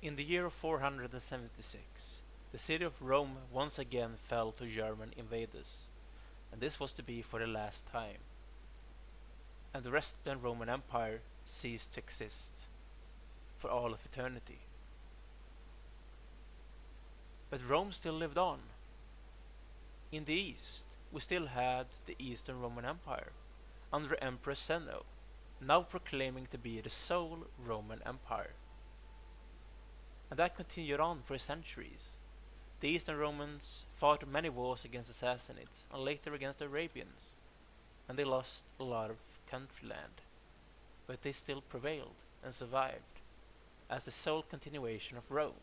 In the year of 476, the city of Rome once again fell to German invaders, and this was to be for the last time, and the Western Roman Empire ceased to exist for all of eternity. But Rome still lived on. In the east, we still had the Eastern Roman Empire, under Emperor Zeno, now proclaiming to be the sole Roman Empire. And that continued on for centuries. The Eastern Romans fought many wars against the Sassanids and later against the Arabians, and they lost a lot of country land, but they still prevailed and survived as the sole continuation of Rome.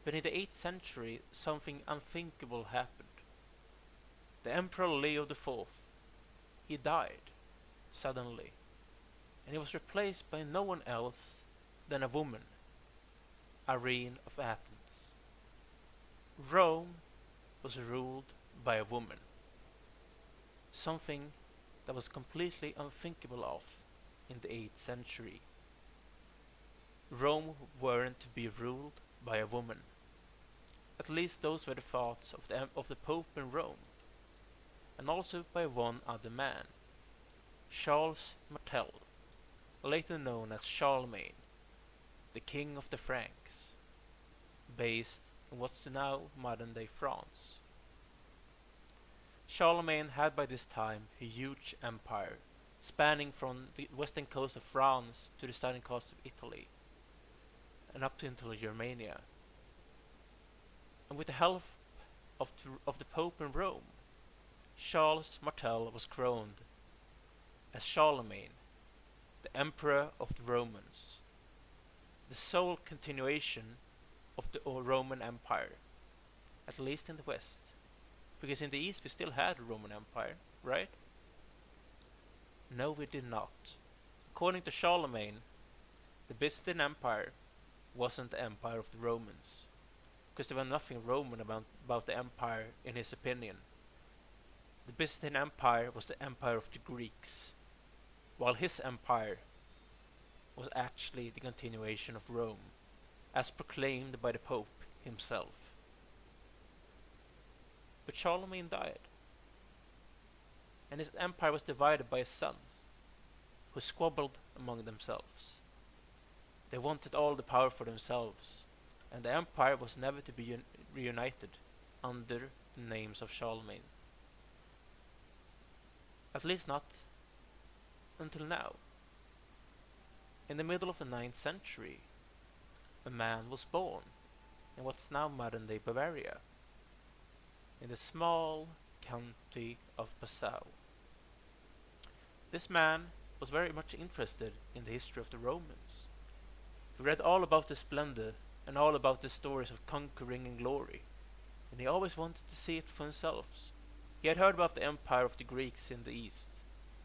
But in the 8th century, something unthinkable happened. The Emperor Leo IV, he died suddenly, and he was replaced by no one else than a woman, Irene of Athens. Rome was ruled by a woman, something that was completely unthinkable of in the 8th century. Rome weren't to be ruled by a woman. At least those were the thoughts of the Pope in Rome, and also by one other man, Charles Martel, later known as Charlemagne, the King of the Franks, based in what's now modern-day France. Charlemagne had by this time a huge empire, spanning from the western coast of France to the southern coast of Italy, and up until Germania. And with the help of the Pope in Rome, Charles Martel was crowned as Charlemagne, the Emperor of the Romans, the sole continuation of the Roman Empire, at least in the West, because in the East we still had a Roman Empire, right? No, we did not. According to Charlemagne, the Byzantine Empire wasn't the empire of the Romans, because there was nothing Roman about the empire in his opinion. The Byzantine Empire was the empire of the Greeks, while his empire was actually the continuation of Rome, as proclaimed by the Pope himself. But Charlemagne died, and his empire was divided by his sons, who squabbled among themselves. They wanted all the power for themselves, and the empire was never to be reunited under the names of Charlemagne. At least not until now. In the middle of the 9th century, a man was born in what's now modern-day Bavaria, in the small county of Passau. This man was very much interested in the history of the Romans. He read all about the splendor and all about the stories of conquering and glory, and he always wanted to see it for himself. He had heard about the empire of the Greeks in the east,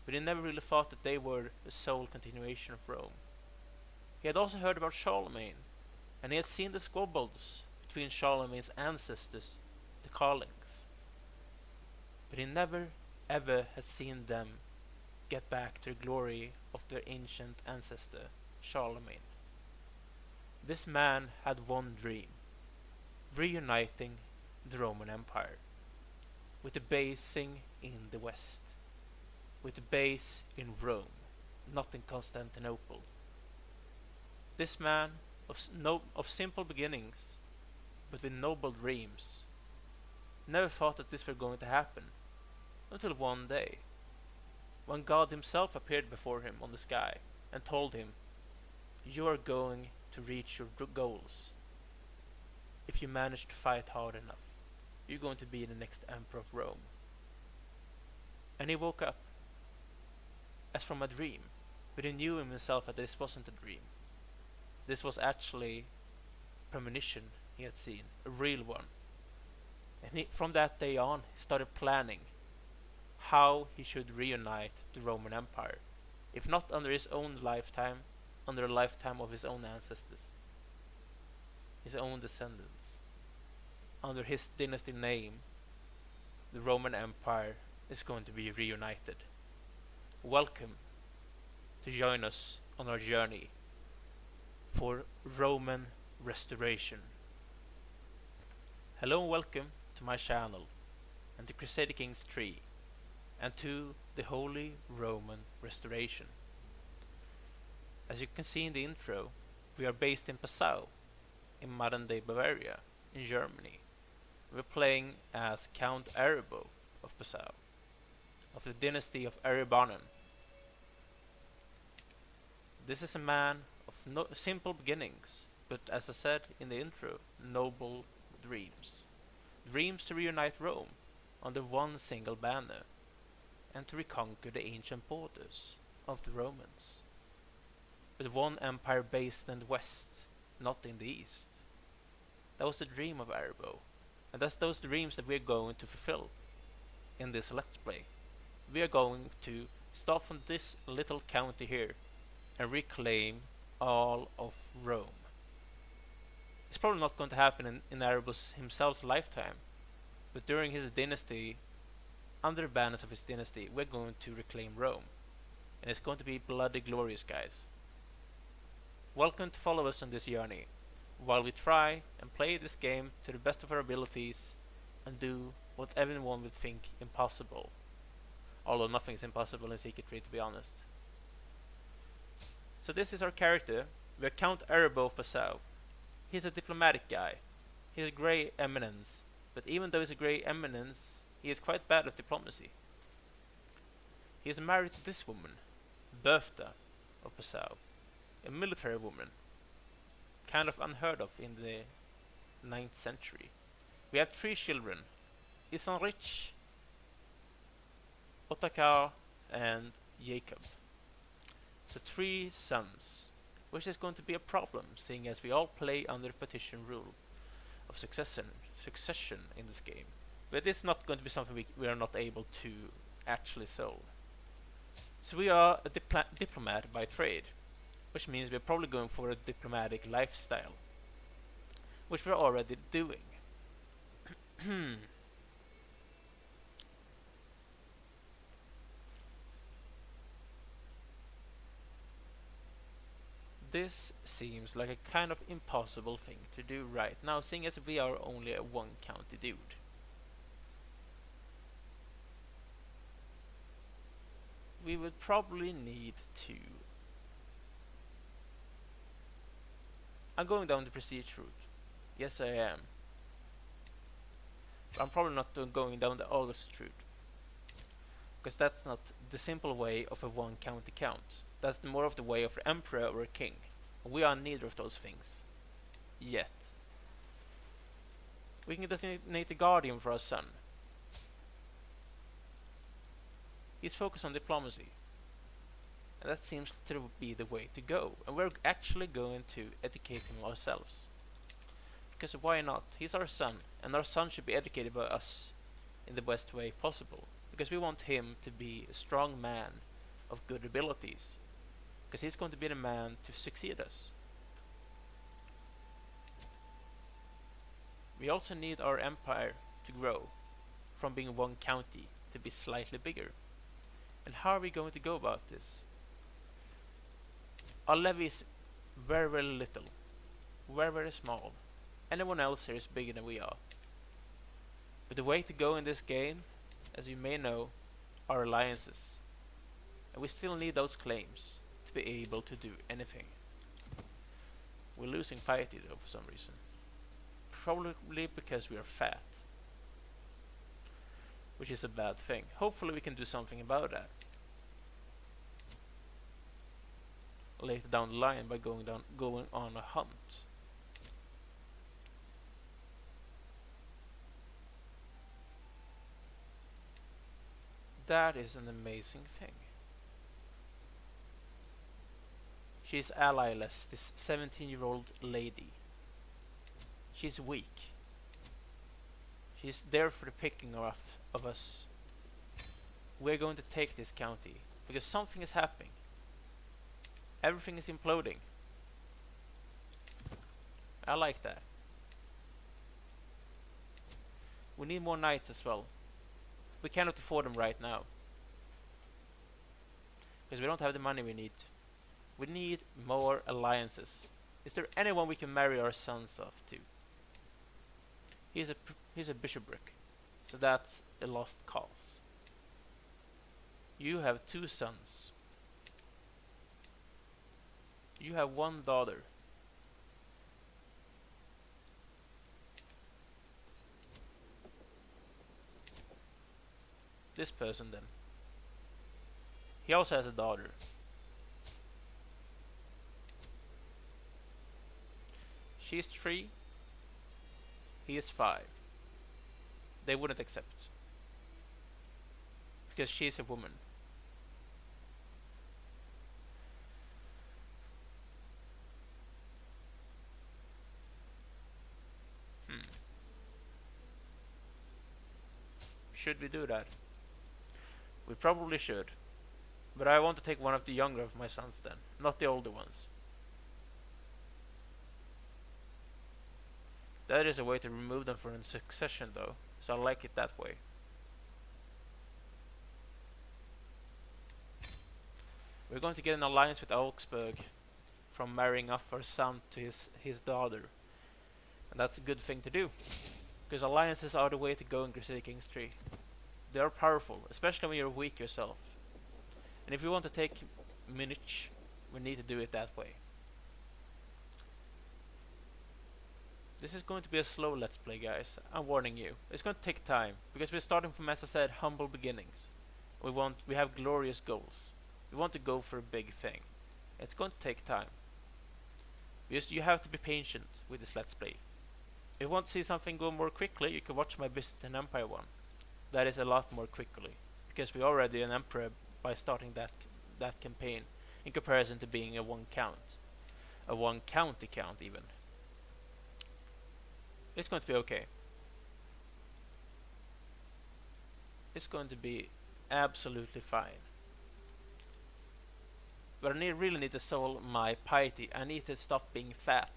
but he never really thought that they were the sole continuation of Rome. He had also heard about Charlemagne, and he had seen the squabbles between Charlemagne's ancestors, the Carlings, but he never ever had seen them get back to the glory of their ancient ancestor, Charlemagne. This man had one dream: reuniting the Roman Empire, with the basing in the West, with the base in Rome, not in Constantinople. This man of simple beginnings, but with noble dreams, never thought that this were going to happen, until one day, when God himself appeared before him on the sky and told him, "You are going to reach your goals. If you manage to fight hard enough, you're going to be the next emperor of Rome." And he woke up, as from a dream, but he knew in himself that this wasn't a dream. This was actually a premonition he had seen, a real one. And from that day on, he started planning how he should reunite the Roman Empire, if not under his own lifetime, under the lifetime of his own ancestors, his own descendants. Under his dynasty name, the Roman Empire is going to be reunited. Welcome to join us on our journey for Roman restoration. Hello and welcome to my channel and to Crusader Kings 3 and to the Holy Roman Restoration. As you can see in the intro, we are based in Passau, in modern day Bavaria, in Germany. We're playing as Count Aribo of Passau, of the dynasty of Aribonen. This is a man of simple beginnings, but as I said in the intro, noble dreams. Dreams to reunite Rome under one single banner and to reconquer the ancient borders of the Romans. With one empire based in the west, not in the east. That was the dream of Aribo, and that's those dreams that we're going to fulfill in this Let's Play. We are going to start from this little county here and reclaim all of Rome. It's probably not going to happen in Aribo's himself's lifetime, but during his dynasty, under the banners of his dynasty, we're going to reclaim Rome. And it's going to be bloody glorious, guys. Welcome to follow us on this journey, while we try and play this game to the best of our abilities and do what everyone would think impossible. Although nothing is impossible in Secret 3, to be honest. So this is our character. We are Count Aribo of Passau. He's a diplomatic guy. He's a grey eminence, but even though he's a grey eminence, he is quite bad at diplomacy. He is married to this woman, Bertha of Passau, a military woman, kind of unheard of in the 9th century. We have 3 children, Isenrich, Otakar, and Jacob. So 3 sons, which is going to be a problem, seeing as we all play under the partition rule of succession in this game. But it's not going to be something we are not able to actually solve. So we are a diplomat by trade, which means we're probably going for a diplomatic lifestyle, which we're already doing. This seems like a kind of impossible thing to do right now, seeing as we are only a 1 county dude. We would probably need to... I'm going down the prestige route. Yes, I am. But I'm probably not going down the August route, because that's not the simple way of a 1 county count. That's more of the way of an emperor or a king. We are neither of those things. Yet. We can designate a guardian for our son. He's focused on diplomacy. And that seems to be the way to go. And we're actually going to educate him ourselves. Because why not? He's our son. And our son should be educated by us in the best way possible. Because we want him to be a strong man of good abilities. Because he's going to be the man to succeed us. We also need our empire to grow from being 1 county to be slightly bigger. And how are we going to go about this? Our levy is very, very little. Very, very small. Anyone else here is bigger than we are. But the way to go in this game, as you may know, are alliances. And we still need those claims to be able to do anything. We're losing piety though for some reason. Probably because we are fat. Which is a bad thing. Hopefully we can do something about that. Later down the line by going on a hunt. That is an amazing thing. She's allyless, this 17-year-old lady. She's weak. She's there for the picking of us. We're going to take this county, because something is happening. Everything is imploding. I like that. We need more knights as well. We cannot afford them right now, because we don't have the money we need. We need more alliances. Is there anyone we can marry our sons off to? He's a bishopric, so that's a lost cause. You have 2 sons. You have 1 daughter. This person then. He also has a daughter. She's 3. He is 5. They wouldn't accept. Because she's a woman. Should we do that? We probably should. But I want to take one of the younger of my sons then, not the older ones. That is a way to remove them from succession though, so I like it that way. We're going to get an alliance with Augsburg from marrying off our son to his daughter. And that's a good thing to do. Because alliances are the way to go in Crusader Kings 3. They are powerful, especially when you're weak yourself. And if we want to take Munich, we need to do it that way. This is going to be a slow let's play, guys. I'm warning you. It's going to take time, because we're starting from, as I said, humble beginnings. We have glorious goals. We want to go for a big thing. It's going to take time. Because you have to be patient with this let's play. If you want to see something go more quickly, you can watch my Byzantine Empire one. That is a lot more quickly, because we're already an emperor by starting that campaign, in comparison to being a 1 count. A 1 county count even. It's going to be okay. It's going to be absolutely fine. But I really need to solve my piety. I need to stop being fat.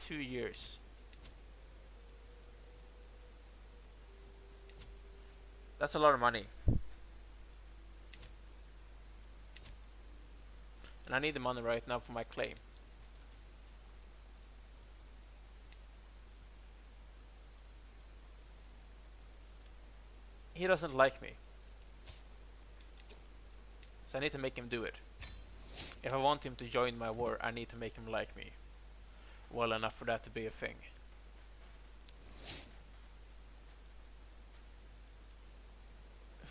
2 years. That's a lot of money. And I need the money right now for my claim. He doesn't like me. So I need to make him do it. If I want him to join my war, I need to make him like me well enough for that to be a thing.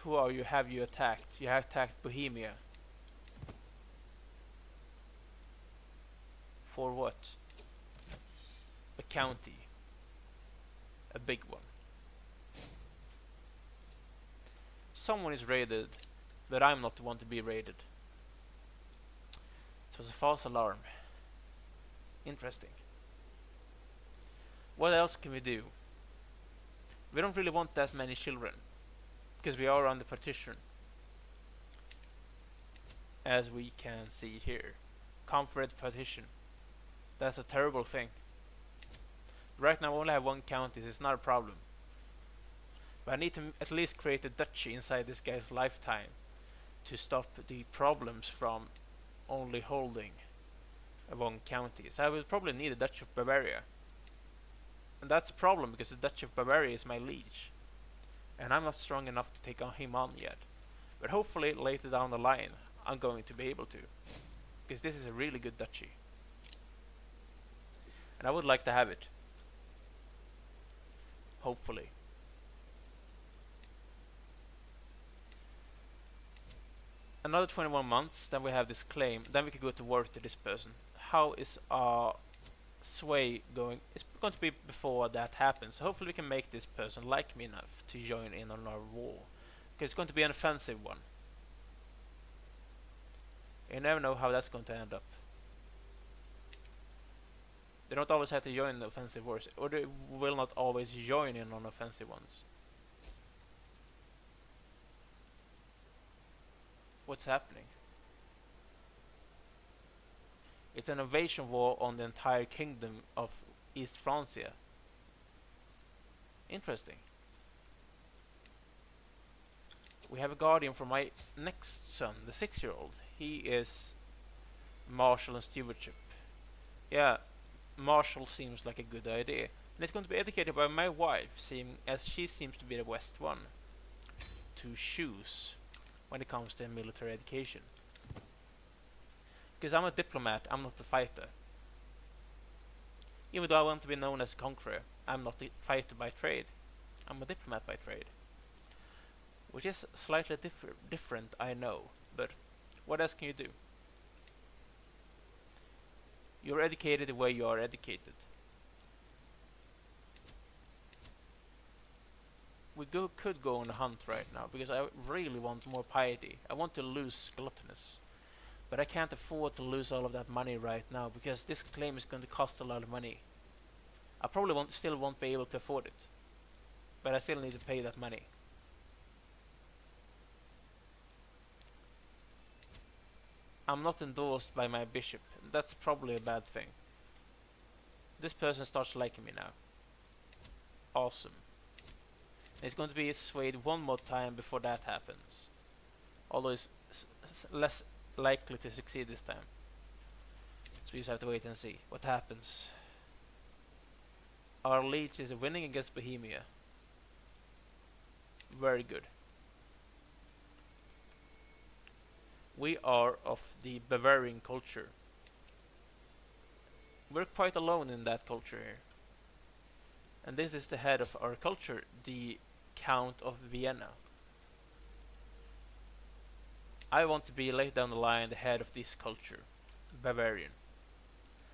Who are you? Have you attacked? You have attacked Bohemia. For what? A county. A big one. Someone is raided, but I'm not the one to be raided. It was a false alarm. Interesting. What else can we do? We don't really want that many children, because we are on the partition. As we can see here. Comfort partition. That's a terrible thing. Right now I only have 1 county, so it's not a problem. But I need to at least create a duchy inside this guy's lifetime to stop the problems from only holding 1 county. So I will probably need a Duchy of Bavaria. And that's a problem, because the Duchy of Bavaria is my liege. And I'm not strong enough to take him on yet. But hopefully later down the line I'm going to be able to. Because this is a really good duchy. And I would like to have it. Hopefully. Another 21 months, then we have this claim. Then we can go to war to this person. How is our sway going? It's going to be before that happens. So hopefully we can make this person like me enough to join in on our war. Because it's going to be an offensive one. You never know how that's going to end up. They don't always have to join the offensive wars, or they will not always join in on offensive ones. What's happening? It's an invasion war on the entire kingdom of East Francia. Interesting. We have a guardian for my next son, the 6-year-old. He is Marshal and stewardship. Yeah, Marshal seems like a good idea. And it's going to be educated by my wife, seeing as she seems to be the best one to choose when it comes to military education. Because I'm a diplomat, I'm not a fighter. Even though I want to be known as a conqueror, I'm not a fighter by trade. I'm a diplomat by trade. Which is slightly different, I know, but what else can you do? You're educated the way you are educated. We could go on a hunt right now, because I really want more piety. I want to lose gluttonous. But I can't afford to lose all of that money right now, because this claim is going to cost a lot of money. I probably still won't be able to afford it. But I still need to pay that money. I'm not endorsed by my bishop. That's probably a bad thing. This person starts liking me now. Awesome. And it's going to be swayed one more time before that happens. Although it's less likely to succeed this time. So we just have to wait and see what happens. Our liege is winning against Bohemia. Very good. We are of the Bavarian culture. We're quite alone in that culture here. And this is the head of our culture, the Count of Vienna. I want to be later down the line the head of this culture, Bavarian.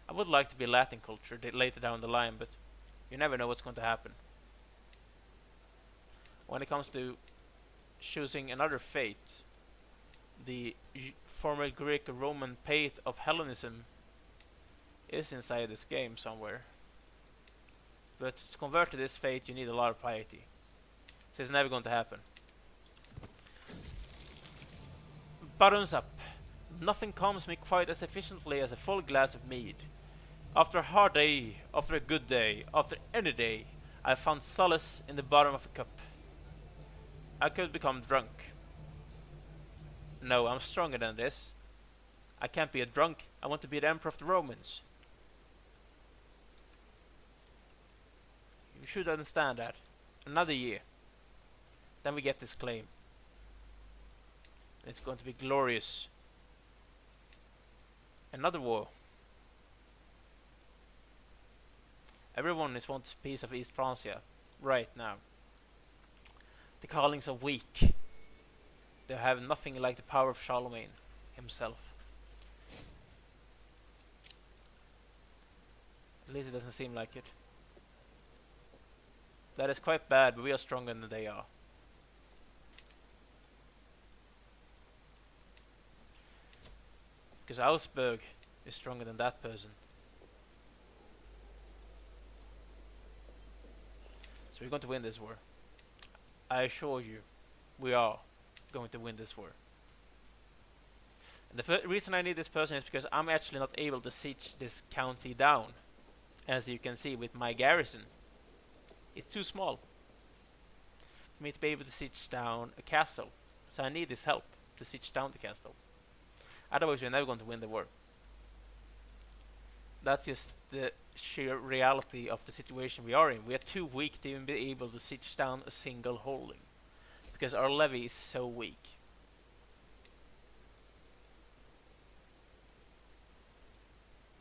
I would like to be Latin culture later down the line, but you never know what's going to happen. When it comes to choosing another fate, the former Greco-Roman fate of Hellenism is inside this game somewhere. But to convert to this fate you need a lot of piety. So it's never going to happen. Bottoms up. Nothing calms me quite as efficiently as a full glass of mead. After a hard day, after a good day, after any day, I found solace in the bottom of a cup. I could become drunk. No, I'm stronger than this. I can't be a drunk. I want to be the Emperor of the Romans. You should understand that. Another year. Then we get this claim. It's going to be glorious. Another war. Everyone wants a piece of East Francia right now. The Carlings are weak. They have nothing like the power of Charlemagne himself. At least it doesn't seem like it. That is quite bad, but we are stronger than they are. Because Augsburg is stronger than that person. So we're going to win this war. I assure you, we are going to win this war. And the reason I need this person is because I'm actually not able to siege this county down. As you can see with my garrison. It's too small for me to be able to siege down a castle. So I need this help to siege down the castle. Otherwise we're never going to win the war. That's just the sheer reality of the situation we are in. We are too weak to even be able to siege down a single holding. Because our levy is so weak.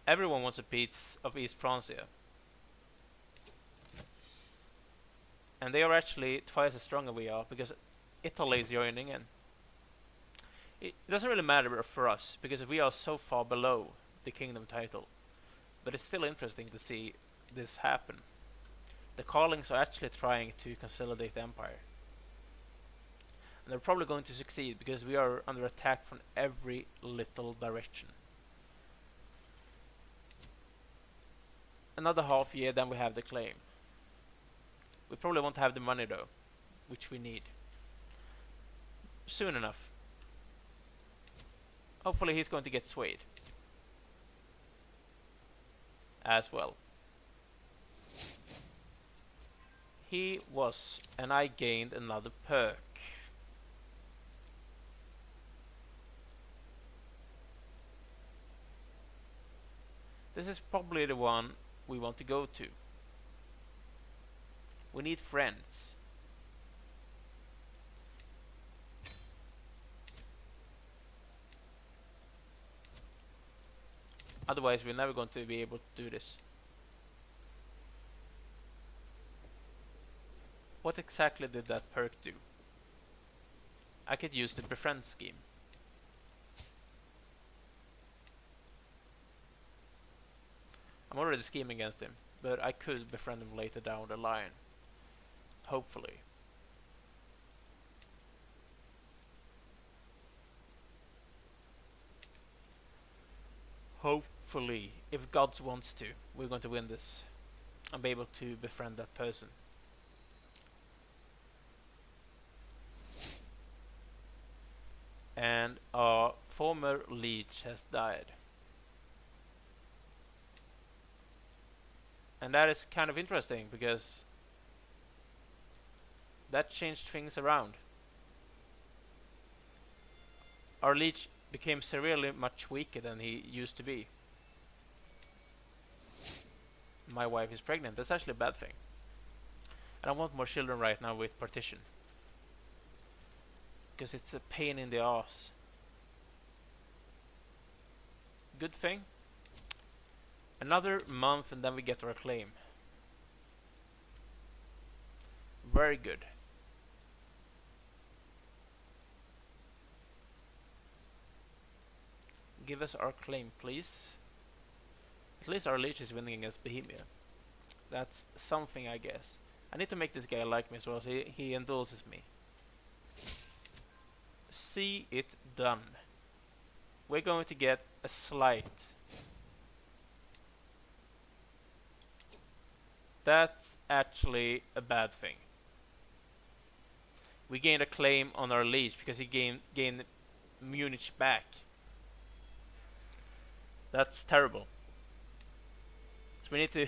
Everyone wants a piece of East Francia. And they are actually twice as strong as we are, because Italy is joining in. It doesn't really matter for us, because we are so far below the kingdom title. But it's still interesting to see this happen. The Carlings are actually trying to consolidate the empire. And they're probably going to succeed, because we are under attack from every little direction. Another half year, then we have the claim. We probably won't have the money though, which we need. Soon enough. Hopefully he's going to get swayed. As well. He was, and I gained another perk. This is probably the one we want to go to. We need friends. Otherwise, we're never going to be able to do this. What exactly did that perk do? I could use the befriend scheme. I'm already scheming against him, but I could befriend him later down the line. Hopefully. Hopefully, if God wants to, we're going to win this. I'll be able to befriend that person. And our former leech has died. And that is kind of interesting because that changed things around. Our leech became severely much weaker than he used to be. My wife is pregnant. That's actually a bad thing. And I want more children right now with partition. Because it's a pain in the ass. Good thing. Another month and then we get our claim. Very good. Give us our claim, please. At least our leech is winning against Bohemia. That's something, I guess. I need to make this guy like me as well, so he endorses me. See it done. We're going to get a slight. That's actually a bad thing. We gained a claim on our leech because he gained Munich back. That's terrible. So we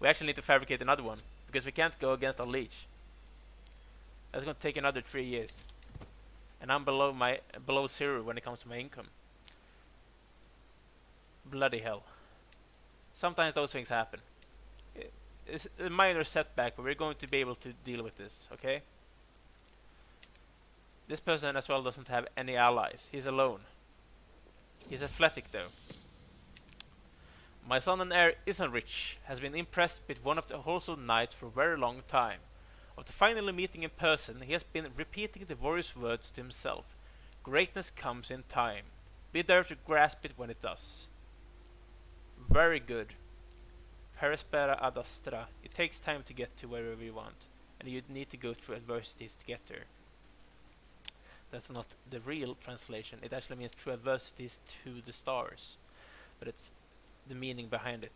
actually need to fabricate another one because we can't go against our leech. That's going to take another 3 years. And I'm below zero when it comes to my income. Bloody hell. Sometimes those things happen. It's a minor setback, but we're going to be able to deal with this, okay? This person as well doesn't have any allies. He's alone. He's athletic though. My son and heir Isenrich has been impressed with one of the Horso knights for a very long time. After finally meeting in person, he has been repeating the warrior's words to himself. Greatness comes in time. Be there to grasp it when it does. Very good. Per aspera ad astra. It takes time to get to wherever you want, and you need to go through adversities to get there. That's not the real translation. It actually means through adversities to the stars, but it's the meaning behind it.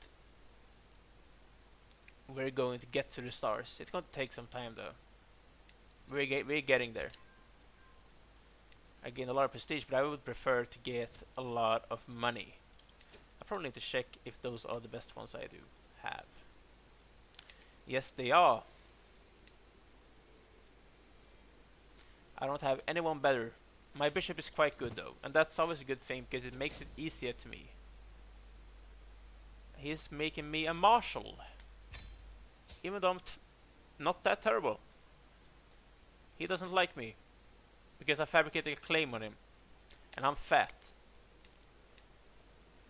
We're going to get to the stars. It's going to take some time though. We're getting there. I gain a lot of prestige, but I would prefer to get a lot of money. I probably need to check if those are the best ones I do have. Yes, they are. I don't have anyone better. My bishop is quite good though, and that's always a good thing because it makes it easier to me. He's making me a marshal, even though I'm not that terrible. He doesn't like me because I fabricated a claim on him, and I'm fat.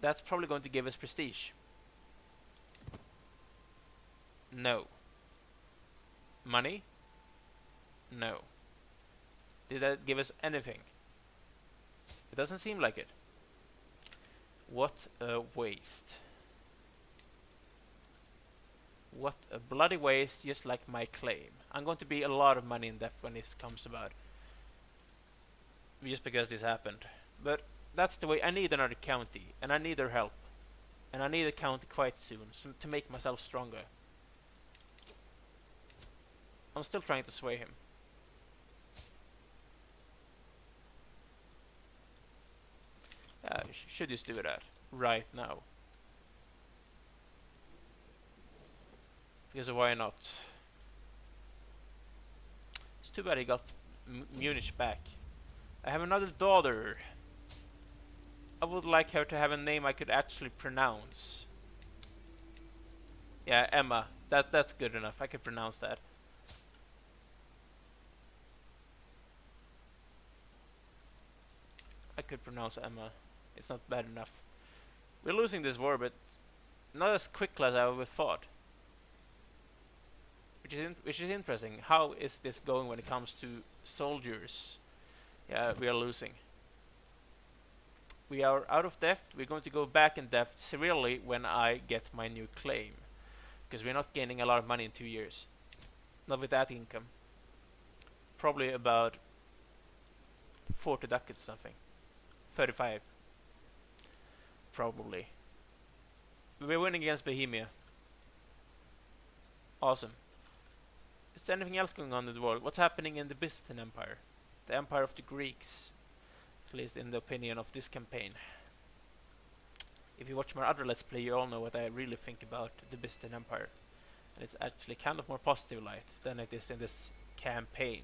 That's probably going to give us prestige. No. Money? No. Did that give us anything? It doesn't seem like it. What a waste. What a bloody waste, just like my claim. I'm going to be a lot of money in debt when this comes about. Just because this happened. But that's the way. I need another county, and I need their help. And I need a county quite soon, so to make myself stronger. I'm still trying to sway him. Should just do that right now. Because why not? It's too bad he got Munich back. I have another daughter. I would like her to have a name I could actually pronounce. Yeah, Emma. That's good enough. I could pronounce that. I could pronounce Emma. It's not bad enough. We're losing this war, but not as quickly as I would have thought. Which is interesting. How is this going when it comes to soldiers? Yeah, we are losing. We are out of debt. We're going to go back in debt severely when I get my new claim. Because we're not gaining a lot of money in 2 years. Not with that income. Probably about 40 ducats something. 35. Probably. We're winning against Bohemia. Awesome. Is there anything else going on in the world? What's happening in the Byzantine Empire? The Empire of the Greeks. At least in the opinion of this campaign. If you watch my other Let's Play, you all know what I really think about the Byzantine Empire. And it's actually kind of more positive light than it is in this campaign.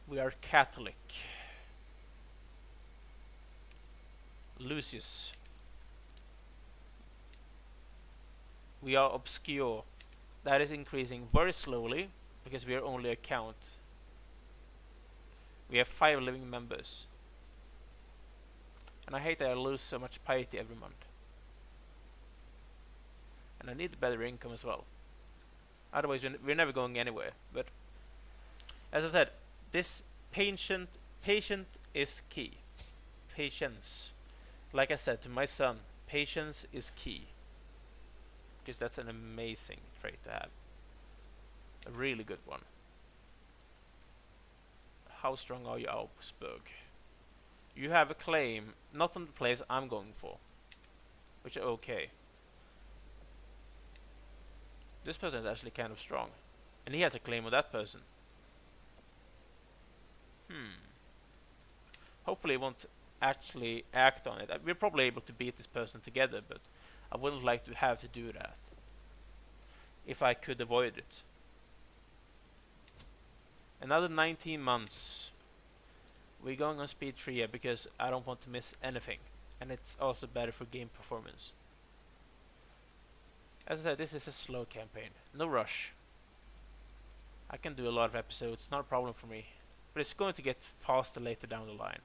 We are Catholic. Lucius. We are obscure. That is increasing very slowly because we are only a count. We have 5 living members. And I hate that I lose so much piety every month. And I need better income as well. Otherwise we're never going anywhere. But as I said, this patient is key. Patience. Like I said to my son, patience is key. Because that's an amazing trait to have. A really good one. How strong are you, Augsburg? You have a claim, not on the place I'm going for. Which is okay. This person is actually kind of strong. And he has a claim on that person. Hopefully he won't actually act on it. We're probably able to beat this person together, but I wouldn't like to have to do that. If I could avoid it. Another 19 months. We're going on speed 3 here because I don't want to miss anything. And it's also better for game performance. As I said, this is a slow campaign. No rush. I can do a lot of episodes, not a problem for me. But it's going to get faster later down the line.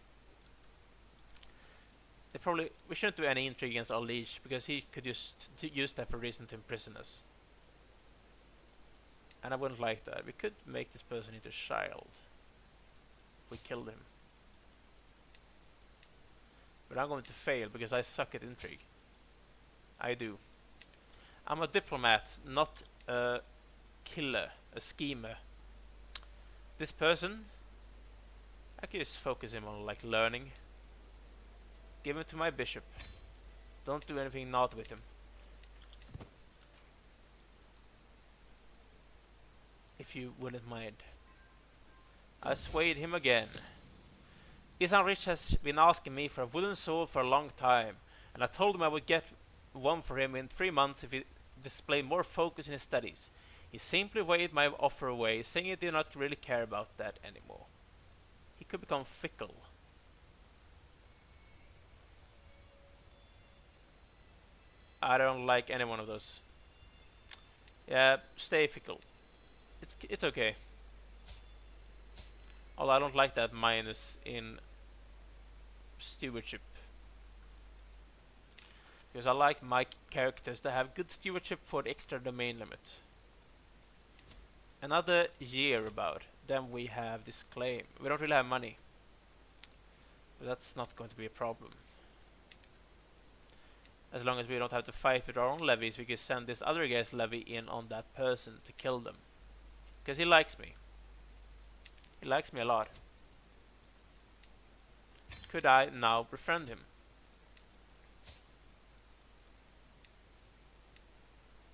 We shouldn't do any intrigue against our liege because he could just use that for reason to imprison us. And I wouldn't like that. We could make this person into a child if we killed him. But I'm going to fail because I suck at intrigue. I do. I'm a diplomat, not a killer, a schemer. This person, I could just focus him on like learning. Give him to my bishop. Don't do anything not with him. If you wouldn't mind. I swayed him again. Isanrich has been asking me for a wooden sword for a long time, and I told him I would get one for him in 3 months if he displayed more focus in his studies. He simply waved my offer away, saying he did not really care about that anymore. He could become fickle. I don't like any one of those. Yeah, stay fickle. It's okay. Although I don't like that minus in stewardship. Because I like my characters to have good stewardship for the extra domain limit. Another year about, then we have this claim. We don't really have money. But that's not going to be a problem. As long as we don't have to fight with our own levies, we can send this other guy's levy in on that person to kill them. Because he likes me. He likes me a lot. Could I now befriend him?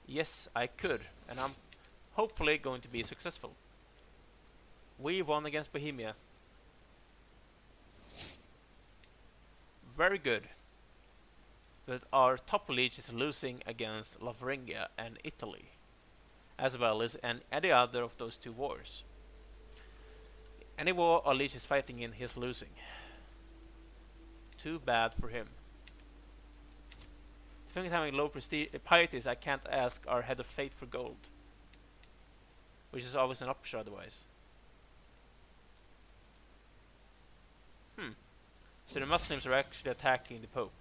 Yes, I could. And I'm hopefully going to be successful. We won against Bohemia. Very good. But our top liege is losing against Lavringia and Italy, as well as any other of those 2 wars. Any war our liege is fighting in, he's losing. Too bad for him. The thing with having low prestige piety is I can't ask our head of fate for gold, which is always an option otherwise. So the Muslims are actually attacking the Pope.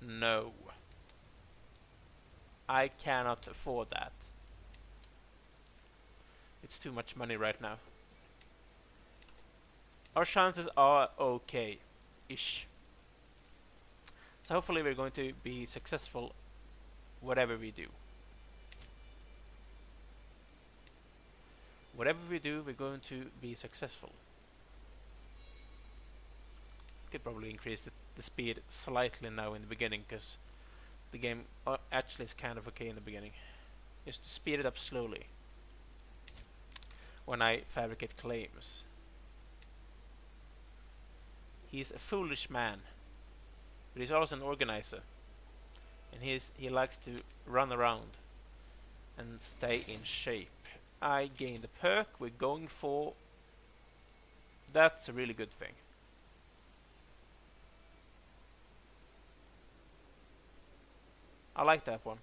No. I cannot afford that. It's too much money right now. Our chances are okay-ish. So hopefully we're going to be successful whatever we do. Whatever we do, we're going to be successful. Could probably increase the speed slightly now in the beginning, because the game actually is kind of okay in the beginning. Just to speed it up slowly when I fabricate claims. He's a foolish man, but he's also an organizer, and he likes to run around and stay in shape. I gained a perk. We're going for... That's a really good thing. I like that one.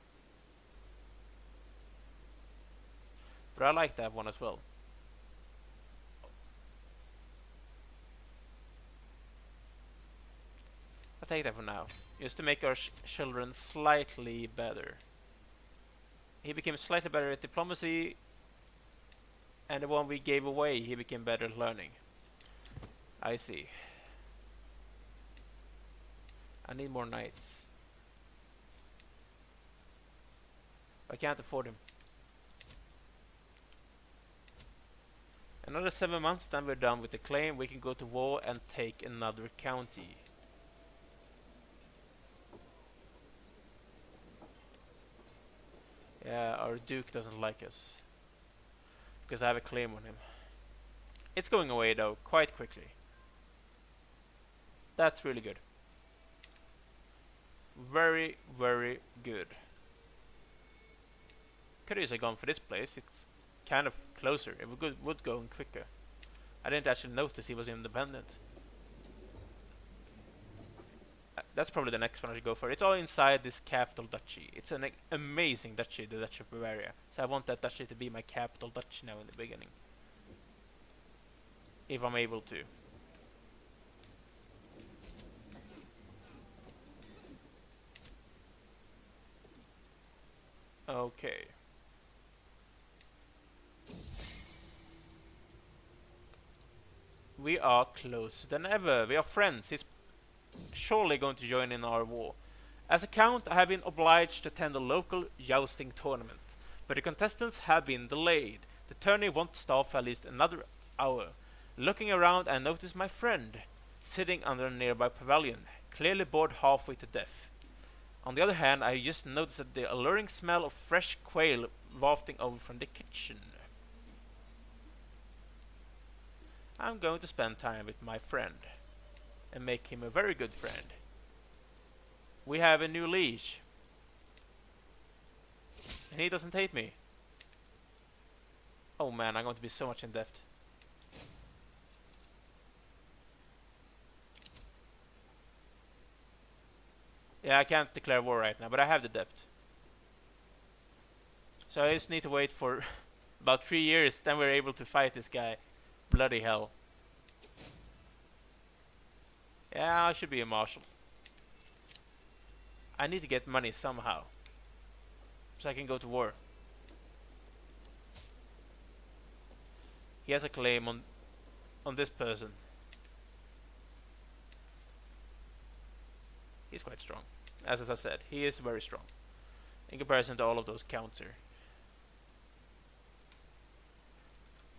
But I like that one as well. I'll take that for now, just to make our children slightly better. He became slightly better at diplomacy, and the one we gave away, he became better at learning. I see. I need more knights. I can't afford him. Another 7 months, then we're done with the claim. We can go to war and take another county. Yeah, our Duke doesn't like us, because I have a claim on him. It's going away though, quite quickly. That's really good. Very, very good. Could have gone for this place. It's kind of closer. It would go in quicker. I didn't actually notice he was independent. That's probably the next one I should go for. It's all inside this capital duchy. It's an amazing duchy, the Duchy of Bavaria. So I want that duchy to be my capital duchy now in the beginning, if I'm able to. Okay. We are closer than ever. We are friends. He's surely going to join in our war. As a count, I have been obliged to attend a local jousting tournament, but the contestants have been delayed. The tourney won't start for at least another hour. Looking around, I notice my friend sitting under a nearby pavilion, clearly bored halfway to death. On the other hand, I just noticed that the alluring smell of fresh quail wafting over from the kitchen. I'm going to spend time with my friend and make him a very good friend. We have a new liege, and he doesn't hate me. Oh man, I'm going to be so much in debt. Yeah, I can't declare war right now, but I have the debt. So I just need to wait for about 3 years, then we're able to fight this guy. Bloody hell. Yeah, I should be a marshal. I need to get money somehow, so I can go to war. He has a claim on this person. He's quite strong. As I said, he is very strong in comparison to all of those counts here.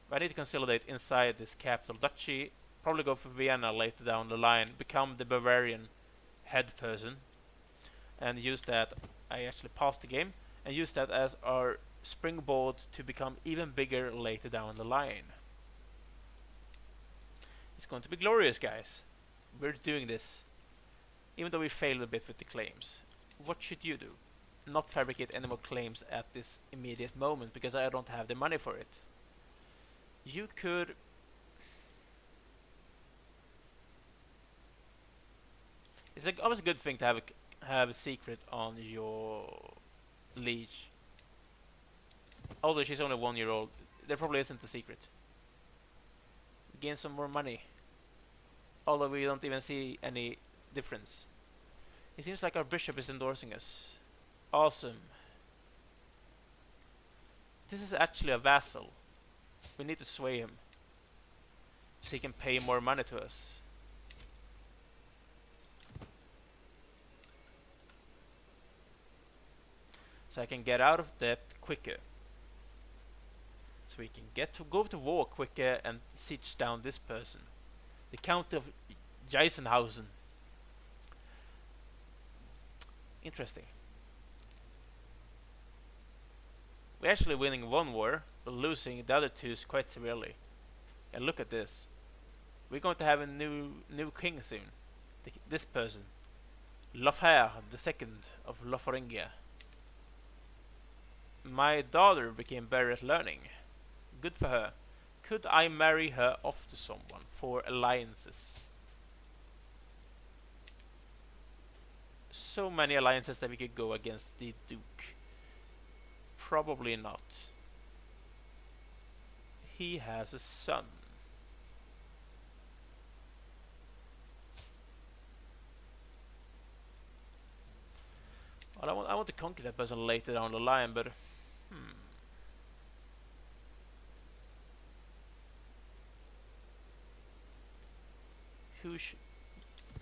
But I need to consolidate inside this capital duchy. Probably go for Vienna later down the line. Become the Bavarian head person. And use that. I actually passed the game. And use that as our springboard to become even bigger later down the line. It's going to be glorious, guys. We're doing this. Even though we failed a bit with the claims. What should you do? Not fabricate any more claims at this immediate moment, because I don't have the money for it. You could... It's always a good thing to have have a secret on your liege. Although she's only 1 year old, there probably isn't a secret. Gain some more money. Although we don't even see any difference. It seems like our bishop is endorsing us. Awesome. This is actually a vassal. We need to sway him, so he can pay more money to us. So I can get out of debt quicker. So we can go to war quicker and siege down this person. The Count of Geisenhausen. Interesting. We're actually winning one war, but losing the other two quite severely. And look at this. We're going to have a new king soon. This person. Lothair II of Lotharingia. My daughter became better at learning. Good for her. Could I marry her off to someone for alliances? So many alliances that we could go against the Duke. Probably not. He has a son. Well, I want to conquer that person later down the line, but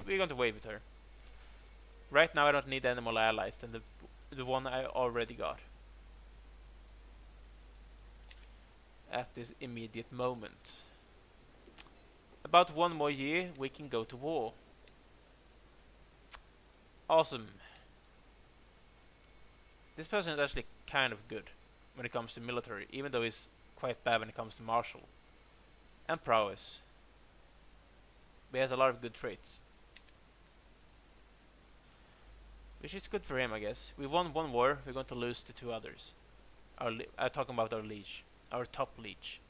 we're going to wait with her. Right now I don't need any more allies than the one I already got. At this immediate moment. About 1 more year we can go to war. Awesome. This person is actually kind of good when it comes to military, even though he's quite bad when it comes to martial and prowess. But he has a lot of good traits. Which is good for him, I guess. We won 1 war, we're going to lose the 2 others. I'm talking about our liege. Our top liege.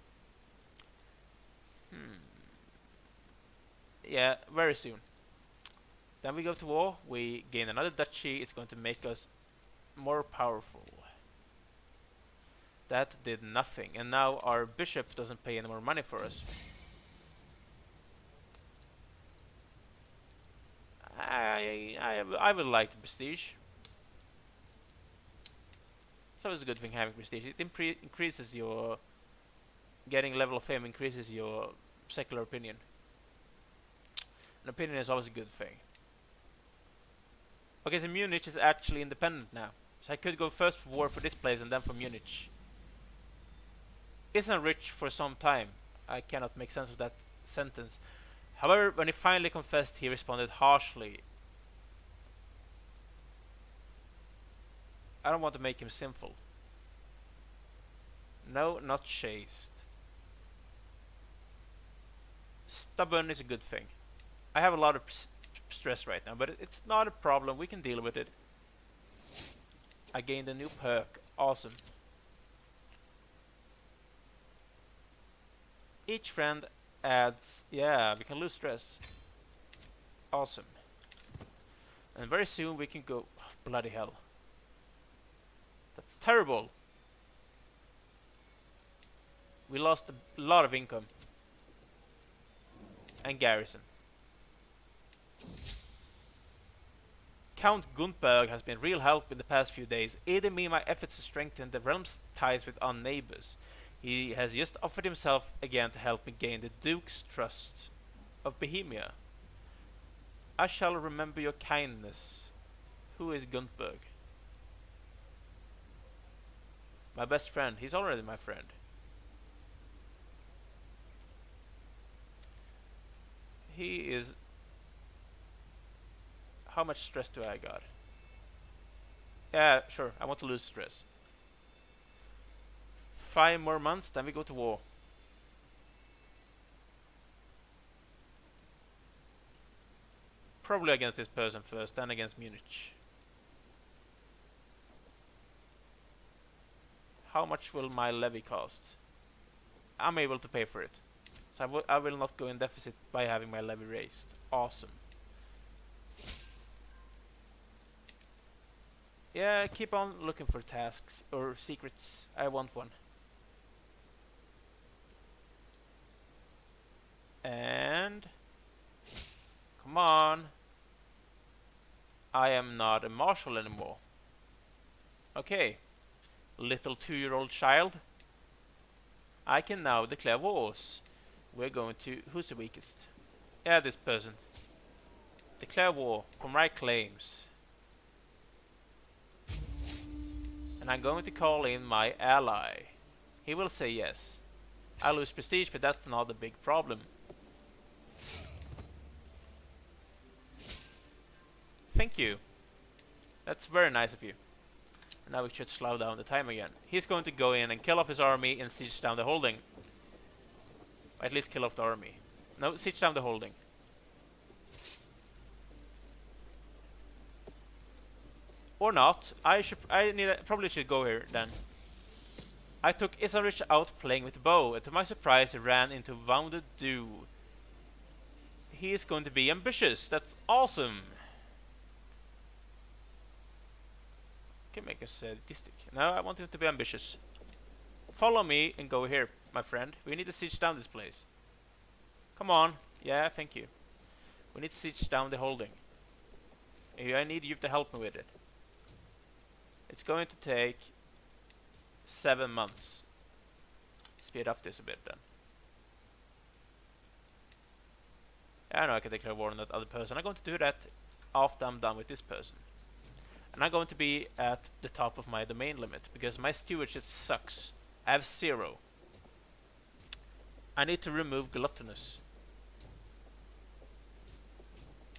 Yeah, very soon. Then we go to war, we gain another duchy, it's going to make us more powerful. That did nothing, and now our bishop doesn't pay any more money for us. I would like the prestige. It's always a good thing having prestige. It increases your... Getting level of fame increases your secular opinion. An opinion is always a good thing. Okay, so Munich is actually independent now. So I could go first for war for this place and then for Munich. Isn't rich for some time. I cannot make sense of that sentence. However, when he finally confessed, he responded harshly. I don't want to make him sinful. No, not chaste. Stubborn is a good thing. I have a lot of stress right now, but it's not a problem. We can deal with it. I gained a new perk. Awesome. Each friend adds... Yeah, we can lose stress. Awesome. And very soon we can go... Oh, bloody hell. That's terrible. We lost a lot of income. And garrison. Count Guntberg has been real help in the past few days, aiding me in my efforts to strengthen the realm's ties with our neighbors. He has just offered himself again to help me gain the Duke's trust of Bohemia. I shall remember your kindness. Who is Guntberg? My best friend. He's already my friend. He is... How much stress do I got? Yeah, sure. I want to lose stress. 5 more months, then we go to war. Probably against this person first, then against Munich. How much will my levy cost? I'm able to pay for it. So I will not go in deficit by having my levy raised. Awesome. Yeah, keep on looking for tasks or secrets. I want one. And come on. I am not a marshal anymore. Okay, little 2-year-old child. I can now declare wars. We're going to... Who's the weakest? Yeah, this person. Declare war for my claims. And I'm going to call in my ally. He will say yes. I lose prestige, but that's not a big problem. Thank you. That's very nice of you. And now we should slow down the time again. He's going to go in and kill off his army and siege down the holding. Or at least kill off the army. No, siege down the holding. Or not. Probably should go here then. I took Isarich out playing with the bow, and to my surprise he ran into Wounded Dew. He is going to be ambitious. That's awesome. Can make us sadistic. No, I want him to be ambitious. Follow me and go here, my friend. We need to siege down this place. Come on. Yeah, thank you. We need to siege down the holding. I need you to help me with it. It's going to take 7 months. Speed up this a bit then. I know I can declare war on that other person. I'm going to do that after I'm done with this person. And I'm going to be at the top of my domain limit because my stewardship sucks. I have 0. I need to remove gluttonous.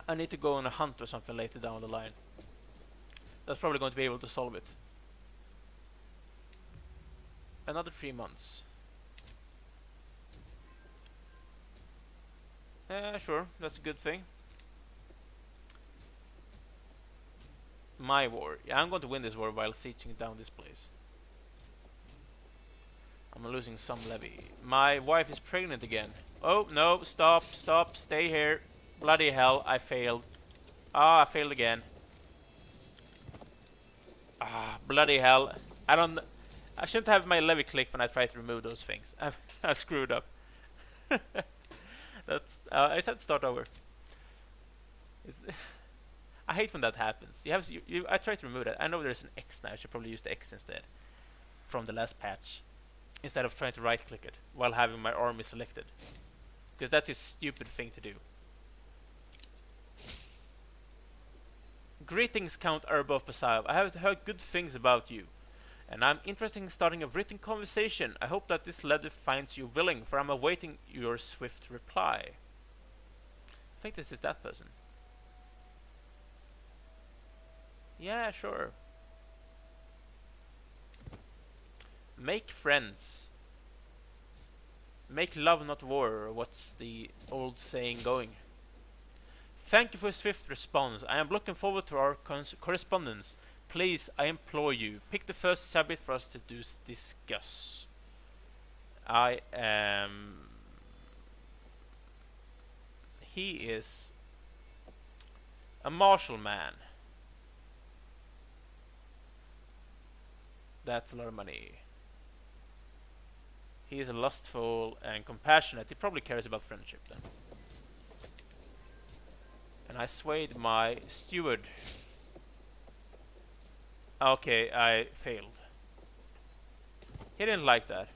I need to go on a hunt or something later down the line. That's probably going to be able to solve it. Another 3 months. Sure, that's a good thing. My war. Yeah, I'm going to win this war while sieging down this place. I'm losing some levy. My wife is pregnant again. Oh, no, stop, stay here. Bloody hell, I failed. Ah, I failed again. Ah, bloody hell. I shouldn't have my levy click when I try to remove those things. I screwed up. That's I just have to start over. I hate when that happens. I try to remove that. I know there's an X now. I should probably use the X instead from the last patch, instead of trying to right click it while having my army selected, because that's a stupid thing to do. Greetings, Count Aribo of Pasaiv. I have heard good things about you, and I'm interested in starting a written conversation. I hope that this letter finds you willing, for I'm awaiting your swift reply. I think this is that person. Yeah, sure. Make friends. Make love, not war, or what's the old saying going? Thank you for a swift response. I am looking forward to our correspondence. Please, I implore you, pick the first subject for us to discuss. I am... He is a martial man. That's a lot of money. He is lustful and compassionate. He probably cares about friendship then. And I swayed my steward. Okay, I failed. He didn't like that.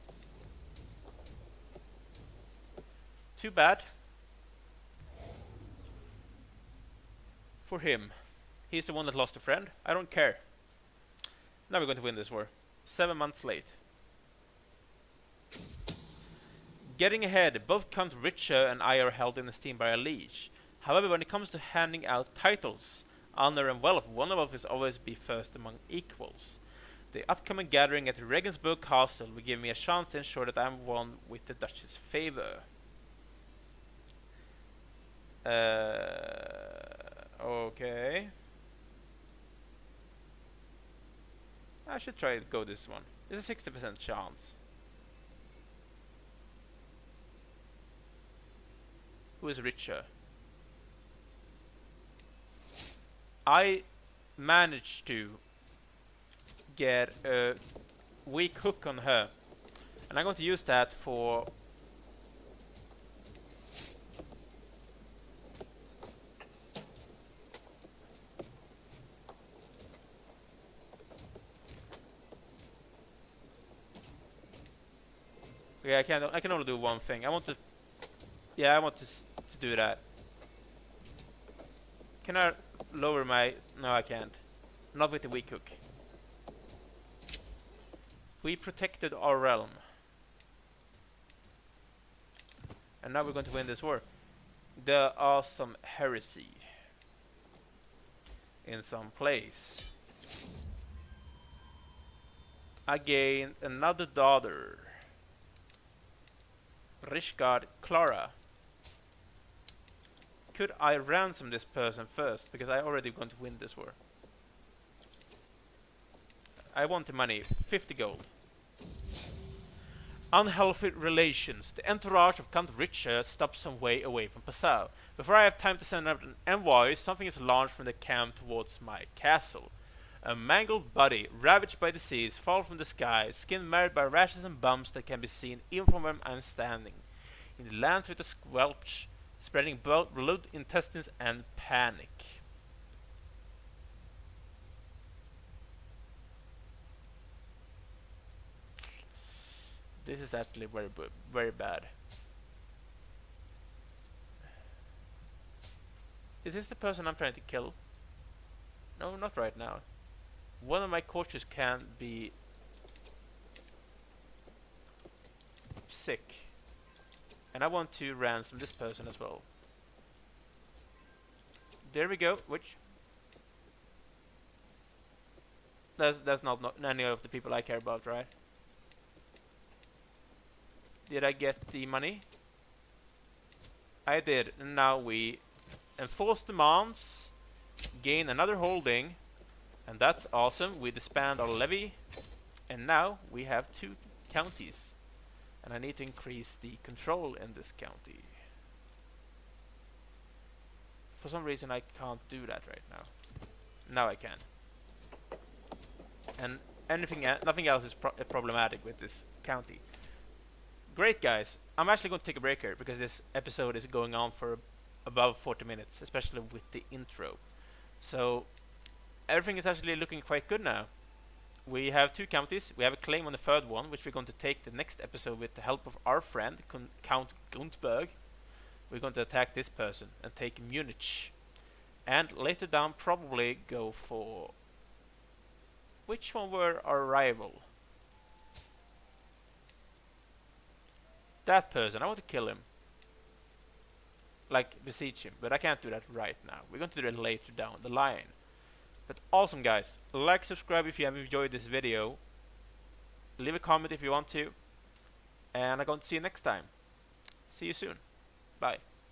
Too bad. For him. He's the one that lost a friend. I don't care. Now we're going to win this war. 7 months late. Getting ahead, both Count Richer and I are held in esteem by our liege. However, when it comes to handing out titles, honor and wealth, one of us will always be first among equals. The upcoming gathering at Regensburg Castle will give me a chance to ensure that I am won with the Duchess' favor. Okay. I should try to go this one. There's a 60% chance. Who is richer? I managed to get a weak hook on her. And I'm going to use that for... Yeah, I can only do one thing. I want to... Yeah, I want to do that. Can I lower my... No, I can't. Not with the weak hook. We protected our realm. And now we're going to win this war. There are some heresy in some place. I gained another daughter. Rishgard Clara. Could I ransom this person first? Because I already going to win this war. I want the money. 50 gold. Unhealthy relations. The entourage of Count Richard stops some way away from Passau. Before I have time to send out an envoy, something is launched from the camp towards my castle. A mangled body, ravaged by disease, falls from the sky, skin marred by rashes and bumps that can be seen even from where I am standing. It lands with a squelch, spreading blood, intestines, and panic. This is actually very bad. Is this the person I'm trying to kill? No, not right now. One of my courtiers can be sick. And I want to ransom this person as well. There we go. Which? That's not any of the people I care about, right? Did I get the money? I did. And now we enforce demands, gain another holding, and that's awesome. We disband our levy, and now we have 2 counties. And I need to increase the control in this county. For some reason I can't do that right now. Now I can. And nothing else is problematic with this county. Great, guys. I'm actually going to take a break here because this episode is going on for above 40 minutes, especially with the intro. So everything is actually looking quite good now. We have 2 counties. We have a claim on the 3rd one, which we're going to take the next episode with the help of our friend Count Guntberg. We're going to attack this person and take Munich. And later down probably go for... Which one were our rival? That person. I want to kill him. Like, besiege him. But I can't do that right now. We're going to do it later down the line. But awesome, guys. Like, subscribe if you have enjoyed this video. Leave a comment if you want to. And I'm going to see you next time. See you soon. Bye.